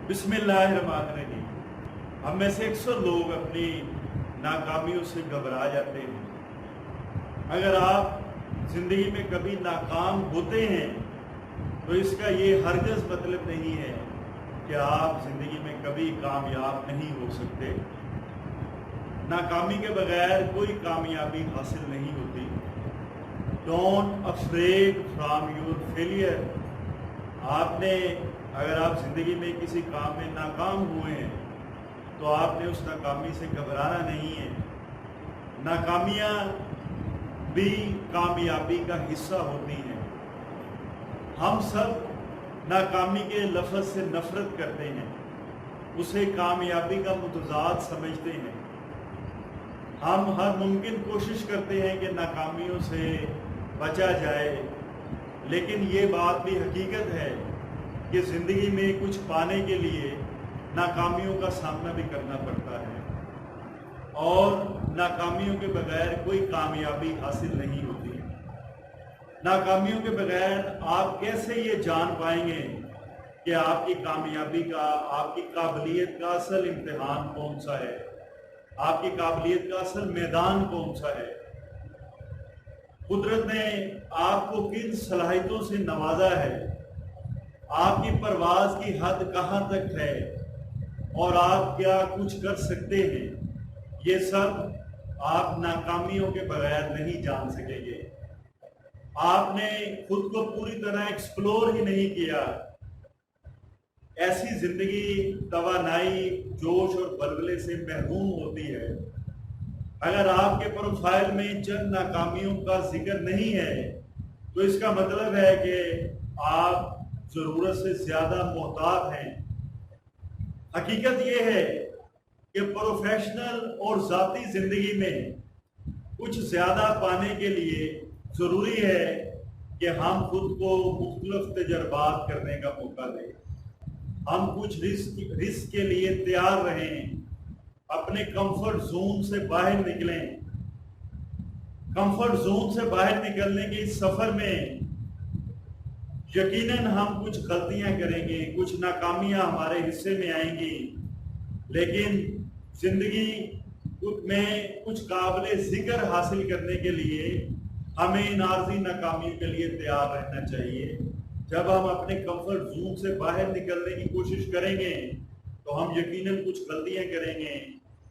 बिस्मिल्लाहिर्रहमानिर्रहीम। हम में से अक्सर लोग अपनी नाकामियों से घबरा जाते हैं। अगर आप ज़िंदगी में कभी नाकाम होते हैं तो इसका ये हरगिज़ मतलब नहीं है कि आप ज़िंदगी में कभी कामयाब नहीं हो सकते। नाकामी के बगैर कोई कामयाबी हासिल नहीं होती। Don't afraid from your failure. अगर आप ज़िंदगी में किसी काम में नाकाम हुए हैं तो आपने उस नाकामी से घबराना नहीं है। नाकामियाँ भी कामयाबी का हिस्सा होती हैं। हम सब नाकामी के लफ्ज़ से नफ़रत करते हैं, उसे कामयाबी का मुतज़ाद समझते हैं। हम हर मुमकिन कोशिश करते हैं कि नाकामियों से बचा जाए, लेकिन ये बात भी हकीकत है कि ज़िंदगी में कुछ पाने के लिए नाकामियों का सामना भी करना पड़ता है और नाकामियों के बगैर कोई कामयाबी हासिल नहीं होती। नाकामियों के बगैर आप कैसे ये जान पाएंगे कि आपकी कामयाबी का, आपकी काबिलियत का असल इम्तिहान कौन सा है, आपकी काबिलियत का असल मैदान कौन सा है। कुदरत ने आपको किन सलाहियतों से नवाजा है, आपकी परवाज़ की हद कहाँ तक है और आप क्या कुछ कर सकते हैं, ये सब आप नाकामियों के बगैर नहीं जान सकेंगे। आपने खुद को पूरी तरह एक्सप्लोर ही नहीं किया। ऐसी ज़िंदगी तवानाई, जोश और बलबले से महरूम होती है। अगर आपके प्रोफाइल में चंद नाकामियों का जिक्र नहीं है तो इसका मतलब है कि आप ज़रूरत से ज़्यादा मोहतात हैं। हकीकत यह है कि प्रोफेशनल और ज़ाती ज़िंदगी में कुछ ज़्यादा पाने के लिए ज़रूरी है कि हम खुद को मुख्तलिफ तजर्बात करने का मौका दें। हम कुछ रिस्क के लिए तैयार रहें, अपने कंफर्ट जोन से बाहर निकलें। कंफर्ट जोन से बाहर निकलने के इस सफ़र में यकीनन हम कुछ गलतियां करेंगे, कुछ नाकामियां हमारे हिस्से में आएंगी, लेकिन ज़िंदगी में कुछ काबिल ज़िक्र हासिल करने के लिए हमें इन आर्जी नाकामियों के लिए तैयार रहना चाहिए। जब हम अपने कंफर्ट जोन से बाहर निकलने की कोशिश करेंगे तो हम यकीनन कुछ गलतियां करेंगे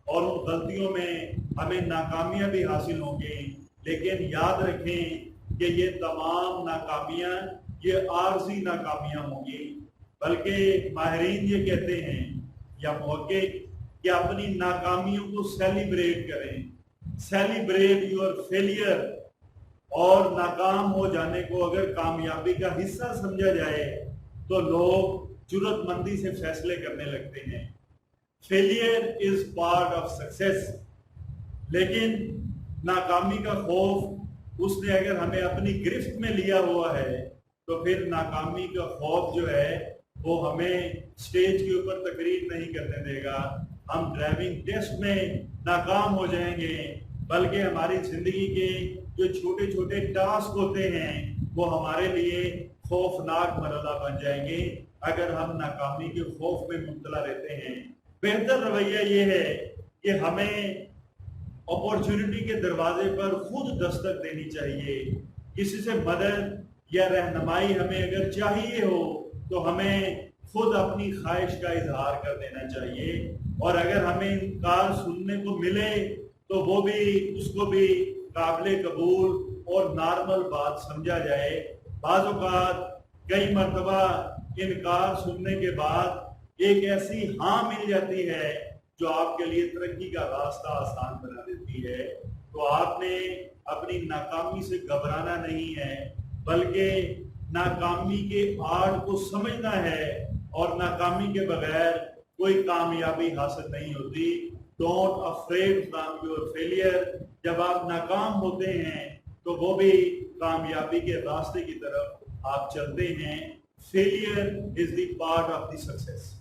और उन गलतियों में हमें नाकामियां भी हासिल होंगी। लेकिन याद रखें कि ये तमाम नाकामियां ये आर्जी नाकामियां होंगी, बल्कि माहिरीन ये कहते हैं या मुहक्किक कि अपनी नाकामियों को सेलिब्रेट करें। Celebrate your failure. और नाकाम हो जाने को अगर कामयाबी का हिस्सा समझा जाए तो लोग जुर्रतमंदी से फैसले करने लगते हैं। Failure is part of success. लेकिन नाकामी का खौफ उसने अगर हमें अपनी गिरफ्त में लिया हुआ है तो फिर नाकामी का खौफ जो है वो हमें स्टेज के ऊपर तकरीर नहीं करने देगा। हम ड्राइविंग टेस्ट में नाकाम हो जाएंगे, बल्कि हमारी ज़िंदगी के जो छोटे छोटे टास्क होते हैं वो हमारे लिए खौफनाक मरहला बन जाएंगे अगर हम नाकामी के खौफ में मुब्तला रहते हैं। बेहतर रवैया ये है कि हमें अपॉर्चुनिटी के दरवाजे पर खुद दस्तक देनी चाहिए। किसी से मदद या रहनुमाई हमें अगर चाहिए हो तो हमें खुद अपनी ख्वाहिश का इजहार कर देना चाहिए, और अगर हमें इनकार सुनने को मिले तो वो भी उसको भी काबिल कबूल और नॉर्मल बात समझा जाए। बाज़ औक़ात कई मरतबा इनकार सुनने के बाद एक ऐसी हाँ मिल जाती है जो आपके लिए तरक्की का रास्ता आसान बना देती है। तो आपने अपनी नाकामी से घबराना नहीं है, बल्कि नाकामी के आड़ को समझना है, और नाकामी के बगैर कोई कामयाबी हासिल नहीं होती। Don't afraid from your failure. जब आप नाकाम होते हैं तो वो भी कामयाबी के रास्ते की तरफ आप चलते हैं। Failure is the part of the success.